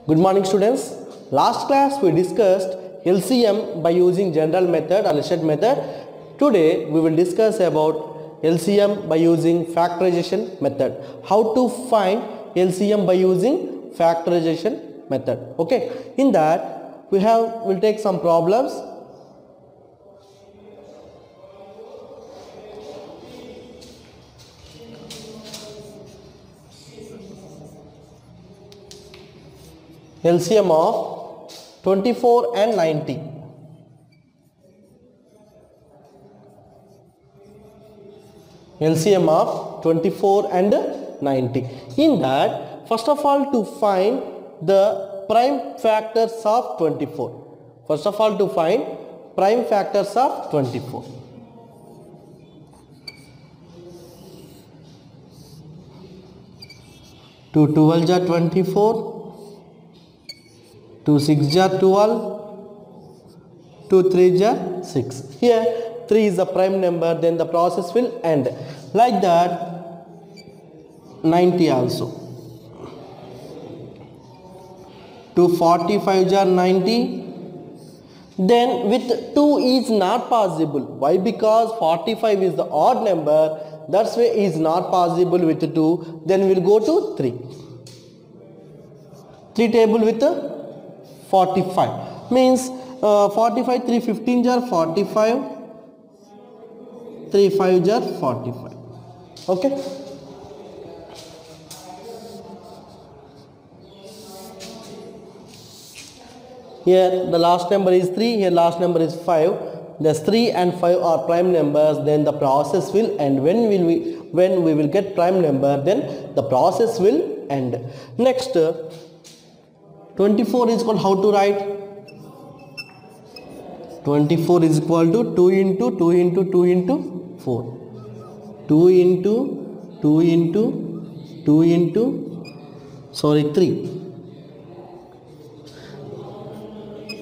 Good morning students. Last class we discussed LCM by using general method or Leshed method. Today we will discuss about LCM by using factorization method. How to find LCM by using factorization method. Okay. In that we'll take some problems. LCM of 24 and 90. LCM of 24 and 90. In that, first of all, to find the prime factors of 24. First of all, to find prime factors of 24. Two 12 are 24. 2 6 are 12, 2 3 are 6. Here 3 is the prime number, then the process will end. Like that 90 also. 2 45 are 90. Then with 2 is not possible. Why? Because 45 is the odd number. That's why is not possible with 2. Then we'll go to 3. 3 table with 45 means 45 3 15 are 45, 3 5 are 45. Okay. Here the last number is 3, here last number is 5. Thus 3 and 5 are prime numbers, then the process will end. When we will get prime number, then the process will end. Next 24 is called, how to write? 24 is equal to 2 into 2 into 2 into 4. 2 into 2 into 2 into 3.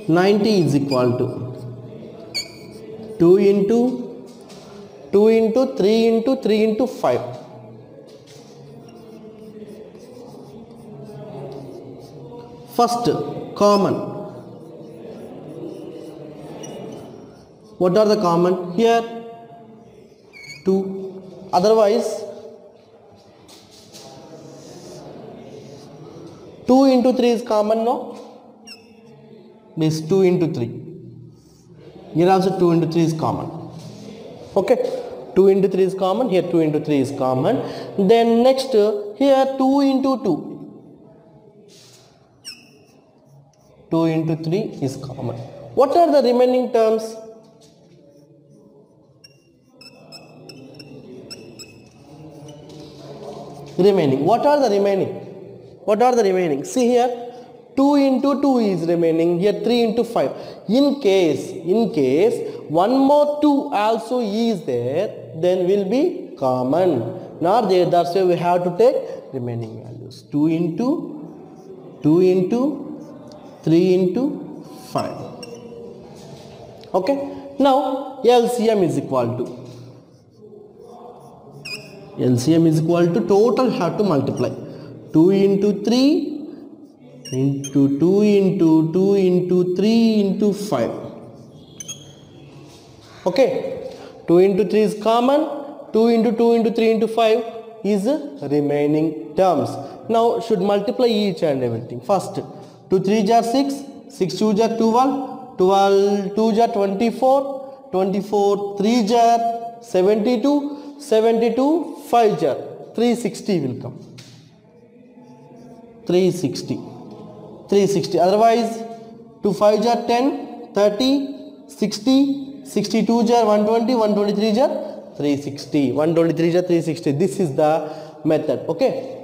90 is equal to 2 into 2 into 3 into 3 into 5. First, common. What are the common? Here 2. Otherwise 2 into 3 is common, no? This 2 into 3. Here also 2 into 3 is common. Okay. 2 into 3 is common. Here 2 into 3 is common. Then next here 2 into 2. 2 into 3 is common. What are the remaining terms? Remaining. What are the remaining? What are the remaining? See here 2 into 2 is remaining. Here 3 into 5. In case one more 2 also is there, then will be common. Not there. That's why we have to take remaining values. 2 into 2 into 3 into 5. Okay. Now LCM is equal to total have to multiply. 2 into 3 into 2 into 2 into 3 into 5. Okay. 2 into 3 is common. 2 into 2 into 3 into 5 is remaining terms. Now should multiply each and everything. First 2 3 are 6, 6 2 are 12, 12 2 are 24, 24 3 are 72, 72 5 are 360 will come. 360. Otherwise 2 5 are 10, 30, 60, 62 are 120, 123 are 360. 123 are 360. This is the method. Okay.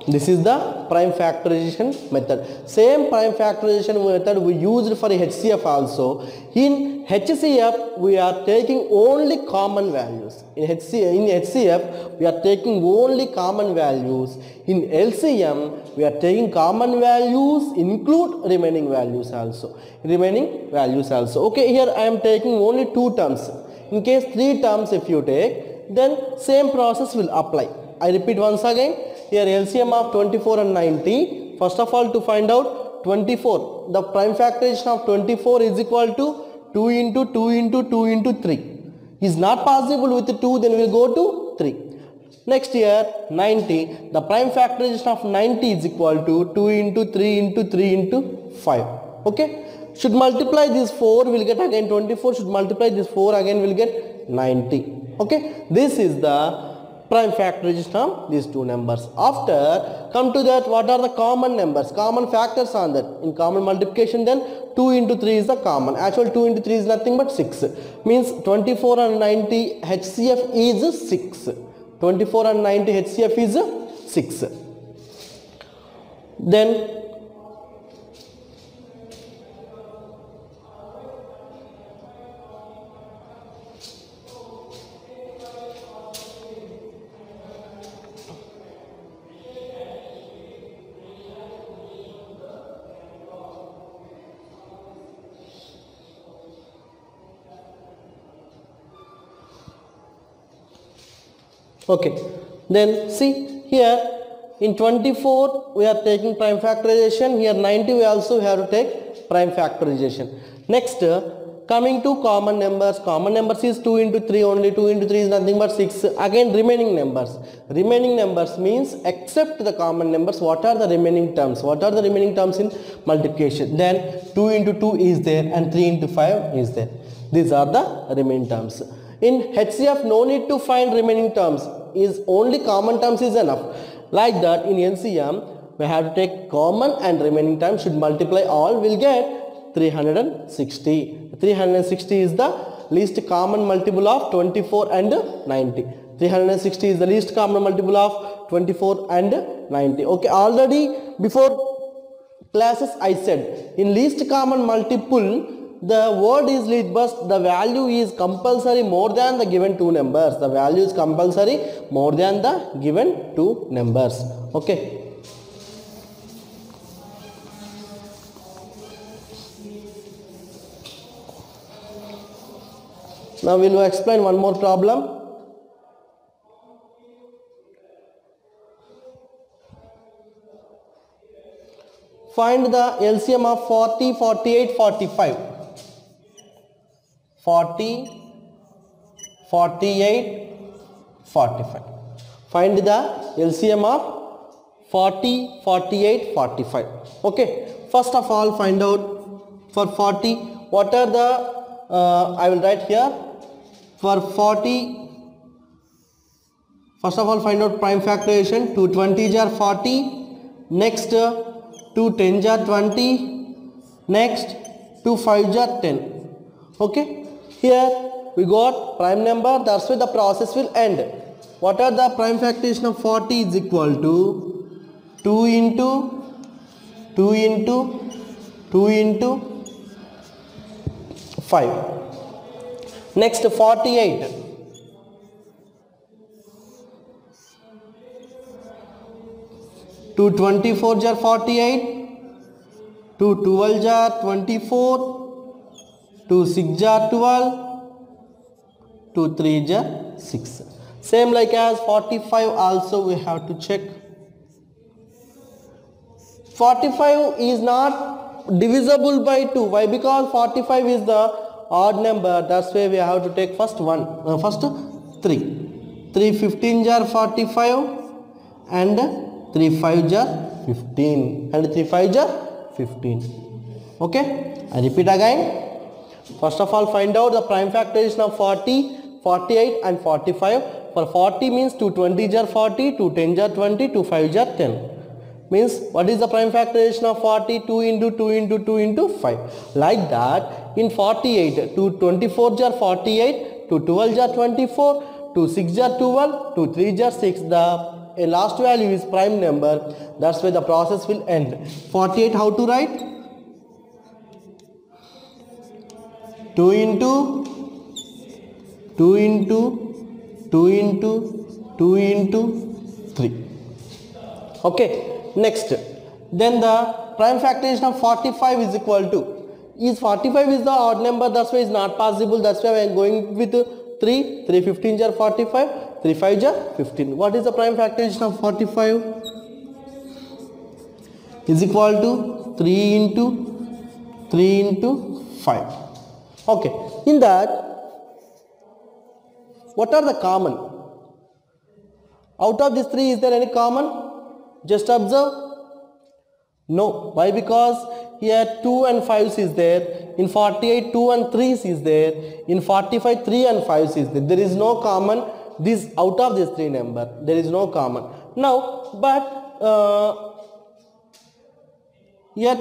This is the prime factorization method. Same prime factorization method we used for HCF also. In HCF we are taking only common values. In HCF we are taking only common values. In LCM we are taking common values, include remaining values also. Okay, here I am taking only 2 terms. In case 3 terms if you take, then same process will apply. I repeat once again. here LCM of 24 and 90. First of all, to find out 24, the prime factorization of 24 is equal to 2 into 2 into 2 into 3. Is not possible with 2, then we will go to 3. Next here 90, the prime factorization of 90 is equal to 2 into 3 into 3 into 5. Okay, should multiply this 4, will get again 24, should multiply this 4, again will get 90. Okay, this is the prime factorization of these two numbers. After, come to that, what are the common numbers, common factors on that? In common multiplication, then 2 into 3 is the common. Actual 2 into 3 is nothing but 6. Means 24 and 90 HCF is 6. 24 and 90 HCF is 6. Then okay, then see here in 24 we are taking prime factorization, here 90 we also have to take prime factorization. Next, coming to common numbers is 2 into 3 only, 2 into 3 is nothing but 6. Again remaining numbers means except the common numbers, what are the remaining terms, in multiplication? Then 2 into 2 is there and 3 into 5 is there. These are the remaining terms. In HCF, no need to find remaining terms, is only common terms is enough. Like that, in LCM, we have to take common and remaining terms, should multiply all, will get 360. 360 is the least common multiple of 24 and 90. 360 is the least common multiple of 24 and 90. Okay, already before classes I said, in least common multiple, the word is least, but the value is compulsory more than the given two numbers. The value is compulsory more than the given two numbers. Okay. Now we will explain one more problem. Find the LCM of 40, 48, 45. 40, 48, 45. Find the LCM of 40, 48, 45. Okay. First of all, find out for 40, what are the, I will write here, for 40, first of all find out prime factorization. 2 20s are 40, next 2 10s are 20, next 2 5s are 10. Okay, here we got prime number, that's why the process will end. What are the prime factorization of 40 is equal to 2 into 2 into 2 into 5. Next 48. 2 24s are 48, 2 12s are 24, 2 6s are 12, 2 3s are 6. Same like as 45 also we have to check. 45 is not divisible by 2. Why? Because 45 is the odd number, that's why we have to take first 3. 3 15s are 45 and 3 5s are 15 and 3 5s are 15. Okay, I repeat again. First of all, find out the prime factorization of 40, 48 and 45. For 40 means 2 20s are 40, 2 10s are 20, 2 5s are 10. Means what is the prime factorization of 40? 2 into 2 into 2 into 5. Like that, in 48, 2 24s are 48, 2 12s are 24, 2 6s are 12, 2 3s are 6. The last value is prime number, that's why the process will end. 48 how to write? 2 into 2 into 2 into 2 into 3. Okay, next, then the prime factorization of 45 is equal to, is 45 is the odd number, that's why it's not possible, that's why I am going with 3 15s are 45, 3 5 are 15. What is the prime factorization of 45? Is equal to 3 into 5. Okay, in that, what are the common? Out of these 3, is there any common? Just observe. No. Why? Because here 2 and 5 is there. In 48, 2 and 3 is there. In 45, 3 and 5 is there. There is no common. This out of these 3 number, there is no common. Now, but here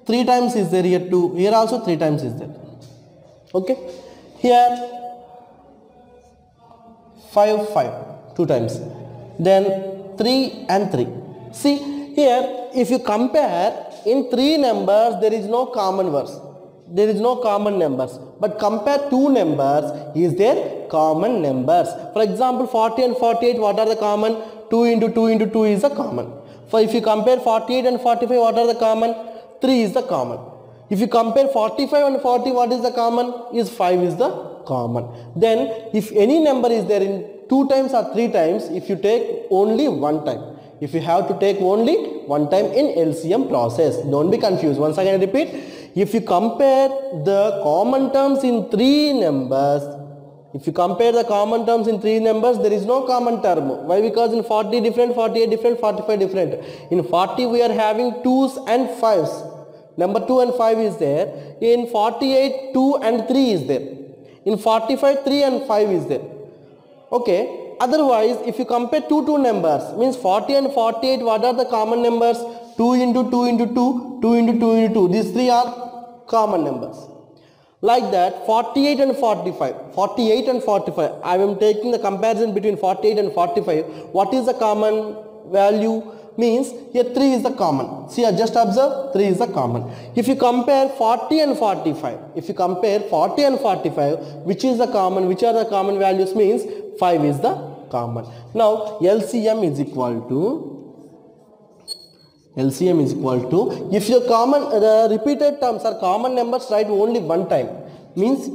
3 times is there. Here 2. Here also 3 times is there. Okay. Here 5 2 times. Then 3 and 3. See here, if you compare in 3 numbers, there is no common verse. There is no common numbers. But compare 2 numbers, is there common numbers. For example, 40 and 48, what are the common? 2 into 2 into 2 is the common. For if you compare 48 and 45, what are the common? 3 is the common. If you compare 45 and 40, what is the common? Is 5 is the common. Then if any number is there in 2 times or 3 times, if you take only 1 time. If you have to take only 1 time in LCM process. Don't be confused. Once again I repeat. If you compare the common terms in 3 numbers, if you compare the common terms in 3 numbers, there is no common term. Why? Because in 40 different, 48 different, 45 different. In 40 we are having 2's and 5's. Number 2 and 5 is there. In 48, 2 and 3 is there. In 45, 3 and 5 is there. Okay. Otherwise, if you compare two numbers, means 40 and 48, what are the common numbers? 2 into 2 into 2, 2 into 2 into 2. These 3 are common numbers. Like that, 48 and 45. 48 and 45. I am taking the comparison between 48 and 45. What is the common value? Means here 3 is the common. See, just observe, 3 is the common. If you compare 40 and 45, if you compare 40 and 45, which is the common, which are the common values, means 5 is the common. Now LCM is equal to, if your common, the repeated terms are common numbers, write only 1 time. Means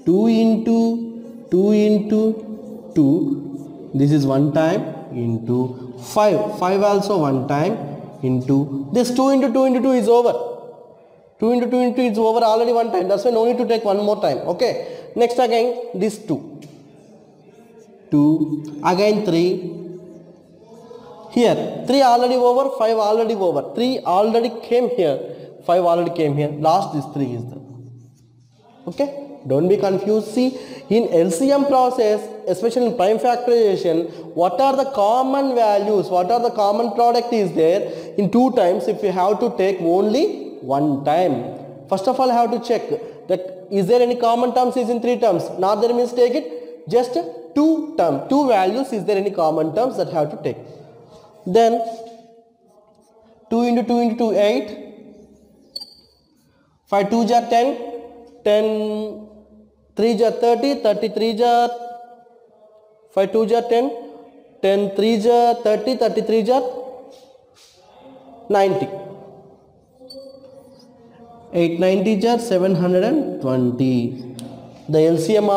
2 into 2 into 2, this is 1 time, into 5 also 1 time, into this 2 into 2 into 2 is over. 2 into 2 into 2 is over already 1 time. That's why no need to take 1 more time. Okay. Next again this 2 again 3. Here 3 already over, 5 already over. 3 already came here, 5 already came here. Last this 3 is there. Okay. Don't be confused. See, in LCM process, especially in prime factorization, what are the common values, what are the common product is there in 2 times if you have to take only 1 time. First of all, I have to check that is there any common terms is in 3 terms. Not there means take it just 2 terms, 2 values, is there any common terms that have to take. Then 2 into 2 into 2, 8. 5 2s are 10. 10 3s are 30. 30 3s are 5 2s are 10. 10 3s are 30. 30 3s are 90. 8 90s are 720. The LCM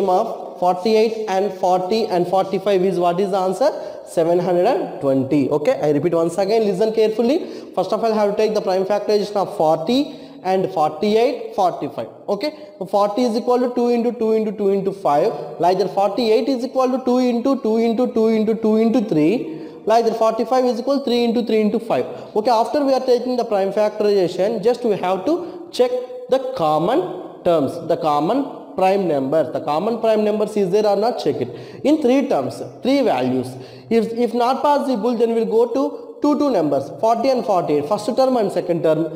of 48 and 40 and 45 is, what is the answer? 720. Okay, I repeat once again, listen carefully. First of all, I have to take the prime factorization of 40 and 48, 45. Okay, so 40 is equal to 2 into 2 into 2 into 5. Like that 48 is equal to 2 into 2 into 2 into 2 into 3. Like that 45 is equal to 3 into 3 into 5. Okay, after we are taking the prime factorization, just we have to check the common terms, the common prime numbers. The common prime numbers is there or not, check it. In 3 terms, 3 values. If not possible, then we'll go to two numbers, 40 and 48, first term and second term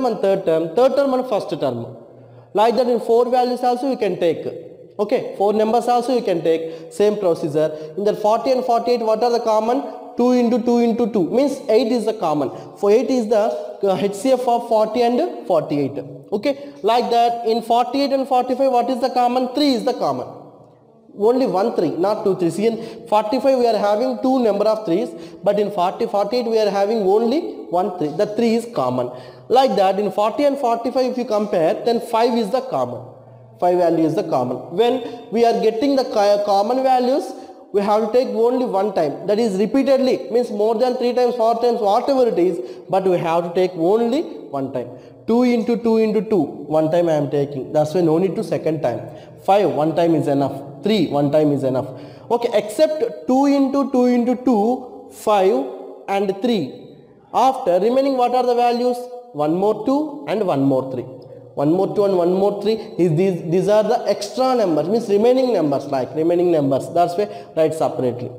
and third term and first term. Like that in 4 values also you can take. Okay, 4 numbers also you can take, same procedure. In the 40 and 48, what are the common? 2 into 2 into 2 means 8 is the common. For 8 is the HCF of 40 and 48. Okay, like that in 48 and 45, what is the common? 3 is the common. Only 1 3, not 2 3. See, in 45 we are having 2 number of 3s, but in 48 we are having only 1 3. The 3 is common. Like that in 40 and 45 if you compare, then 5 is the common. 5 value is the common. When we are getting the common values, we have to take only one time, that is repeatedly, means more than 3 times, 4 times, whatever it is, but we have to take only one time. 2 into 2 into 2, one time I am taking, that's why no need to second time. 5, one time is enough. 3, one time is enough. Okay, except 2 into 2 into 2, 5 and 3. After remaining, what are the values? 1 more 2 and 1 more 3. 1 more 2 and 1 more 3 is these are the extra numbers, means remaining numbers, like remaining numbers. That's why write separately.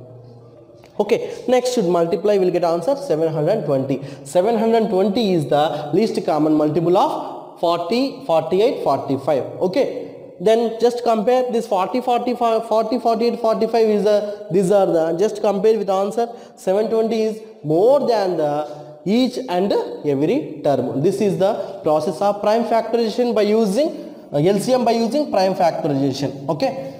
Okay, next should multiply, will get answer 720. 720 is the least common multiple of 40, 48, 45. Okay. Then just compare this 40, 45, 40, 48, 45 is these are the, just compare with answer. 720 is more than the each and every term. This is the process of prime factorization by using LCM by using prime factorization. Okay.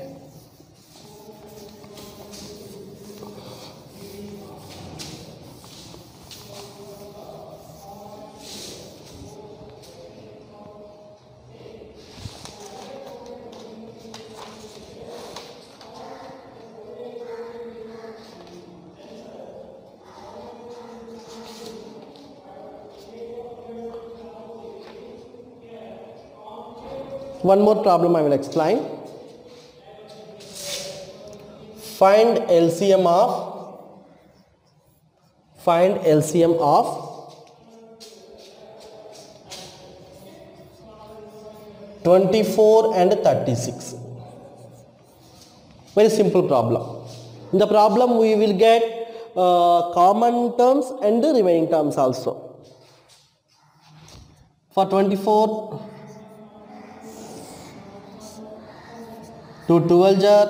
One more problem I will explain. Find LCM of 24 and 36. Very simple problem. In the problem we will get common terms and remaining terms also. For 24, 2 12 jar,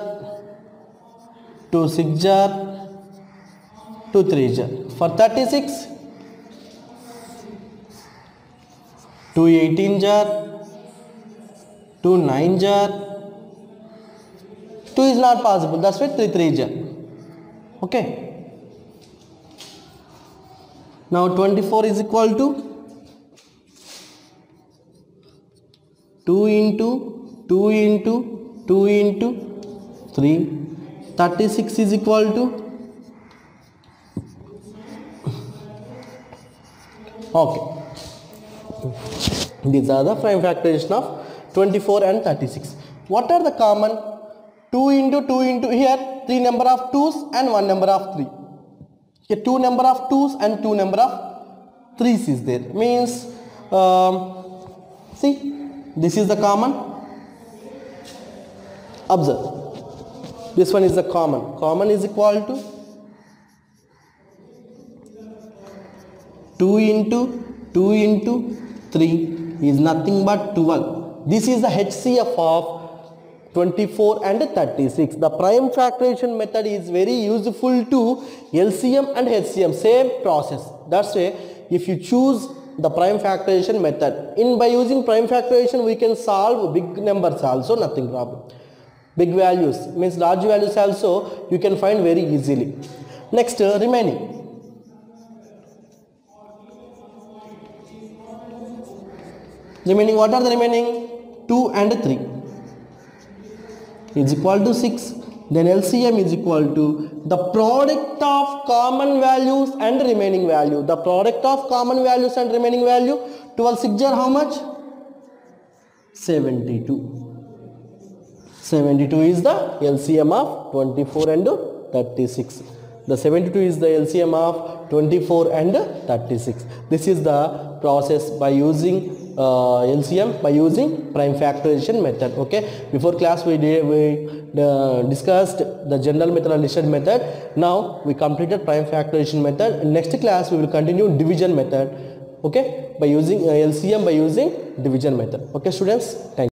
2 6 jar, 2 3 jar. For 36, 2 18 jar, 2 9 jar, 2 is not possible, that's why 3 3 jar. Okay. Now 24 is equal to 2 into 2 into 2 into 3, 36 is equal to, okay, these are the prime factorization of 24 and 36. What are the common? 2 into 2 into, here 3 number of 2's and 1 number of 3. Here 2 number of 2's and 2 number of 3's is there, means see, this is the common. Observe, this one is the common. Common is equal to 2 into 3 is nothing but 12. This is the HCF of 24 and 36. The prime factorization method is very useful to LCM and HCM, same process. That's why if you choose the prime factorization method, by using prime factorization we can solve big numbers also, nothing problem. Big values, means large values also you can find very easily. Next, remaining. Remaining, what are the remaining? 2 and 3 is equal to 6. Then LCM is equal to the product of common values and remaining value. The product of common values and remaining value, 12 6 are how much? 72. 72 is the LCM of 24 and 36. The 72 is the LCM of 24 and 36. This is the process by using LCM, by using prime factorization method. Okay. Before class we discussed the general method and listed method. Now we completed prime factorization method. In next class we will continue division method. Okay. By using LCM, by using division method. Okay students. Thank you.